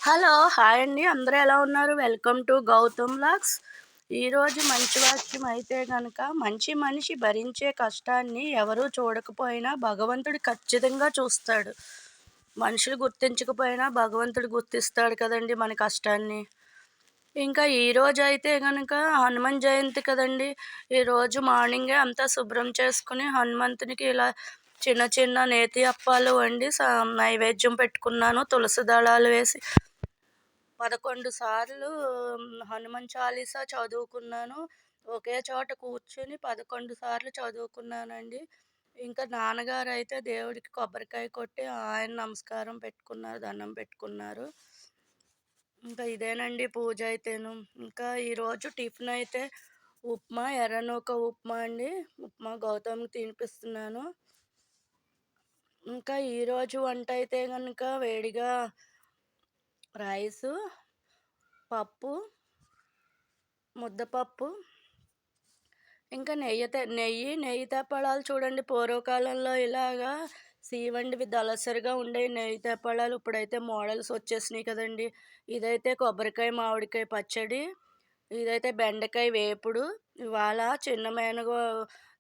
Hello! Hi అండి. అందరూ ఎలా ఉన్నారు? Welcome to Gautam vlogs. ఈరోజు మంచి వాక్యం అయితే గనక, మంచి మనిషి భరించే కష్టాన్ని ఎవరూ చూడకపోయినా భగవంతుడు ఖచ్చితంగా చూస్తాడు. మనుషులు గుర్తించకపోయినా భగవంతుడు గుర్తిస్తాడు కదండీ మన కష్టాన్ని. ఇంకా ఈరోజైతే గనక హనుమాన్ జయంతి కదండీ! ఈరోజు మార్నింగే అంతా శుభ్రం చేసుకొని హనుమంతునికి ఇలా చిన్న చిన్న నేతి అప్పాలు వండి నైవేద్యం పెట్టుకున్నాను. తులసి దళాలు వేసి 11 సార్లు హనుమాన్ చాలీసా చదువుకున్నాను. ఒకే చోట కూర్చొని 11 సార్లు చదువుకున్నానండి. ఇంకా నాన్నగారైతే దేవుడికి కొబ్బరికాయ కొట్టి ఆయన నమస్కారం పెట్టుకున్నారు, దండం పెట్టుకున్నారు. ఇంకా ఇదేనండి పూజ అయితేను. ఇంకా ఈరోజు టిఫిన్ అయితే ఉప్మా, ఎర్రనూక ఉప్మా అండి. ఉప్మా గౌతమ్‌కి తినిపిస్తున్నాను. ఇంకా ఈరోజు వంట అయితే గనుక వేడిగా రైసు, పప్పు, ముద్దపప్పు, ఇంకా నెయ్యి తప్పడాలు చూడండి. పూర్వకాలంలో ఇలాగా సీవండివి దళసరిగా ఉండే నెయ్యి తప్పడాలు ఇప్పుడైతే మోడల్స్ వచ్చేసినాయి కదండీ! ఇదైతే కొబ్బరికాయ, మామిడికాయ పచ్చడి, ఇదైతే బెండకాయ వేపుడు. ఇవాళ చిన్న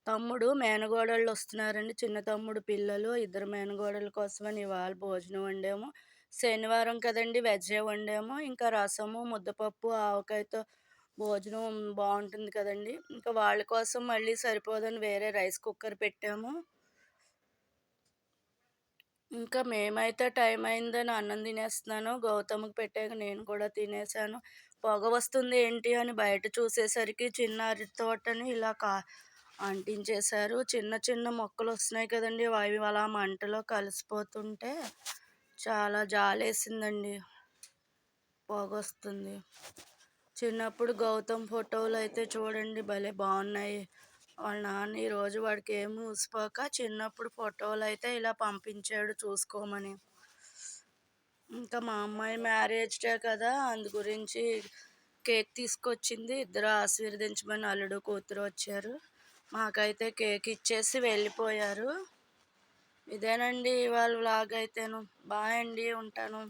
తమ్ముడు, మేనగోడళ్ళు వస్తున్నారండి. చిన్న తమ్ముడు పిల్లలు, ఇద్దరు మేనగోడళ్ళ కోసమని ఇవాళ భోజనం వండాము. శనివారం కదండీ! వెజ్జే వండాము. ఇంకా రసము, ముద్దపప్పు, ఆవకాయతో భోజనం బావుంటుంది కదండీ! ఇంకా వాళ్ళ కోసం మళ్ళీ సరిపోదని వేరే రైస్ కుక్కర్ పెట్టాము. ఇంకా మేమైతే టైం అయిందని అన్నం తినేస్తున్నాను. గౌతమ్‌కి పెట్టాక నేను కూడా తినేసాను. పొగ వస్తుంది ఏంటి అని బయట చూసేసరికి చిన్న అరటి తోటని ఇలా అంటించేశారు. చిన్న చిన్న మొక్కలొస్తున్నాయి కదండీ! అవి అలా మంటలో కలిసిపోతుంటే చాలా జాలేసిందండి. పొగొస్తుంది. చిన్నప్పుడు గౌతమ్ ఫోటోలైతే చూడండి భలే బావున్నాయి. వాళ్ళ నాన్న ఈరోజు వాడికేమి ఊసిపోక చిన్నప్పుడు ఫోటోలైతే ఇలా పంపించాడు చూసుకోమని. ఇంకా మా అమ్మాయి మ్యారేజ్ డే కదా! అందు గురించి కేక్ తీసుకొచ్చింది. ఇద్దరు ఆశీర్వదించమని అల్లుడు, కూతురు వచ్చారు. మాకైతే కేక్ ఇచ్చేసి వెళ్ళిపోయారు. ఇదేనండి ఇవాళ వ్లాగ్ అయితేను. బాయ్ అండి. ఉంటాను.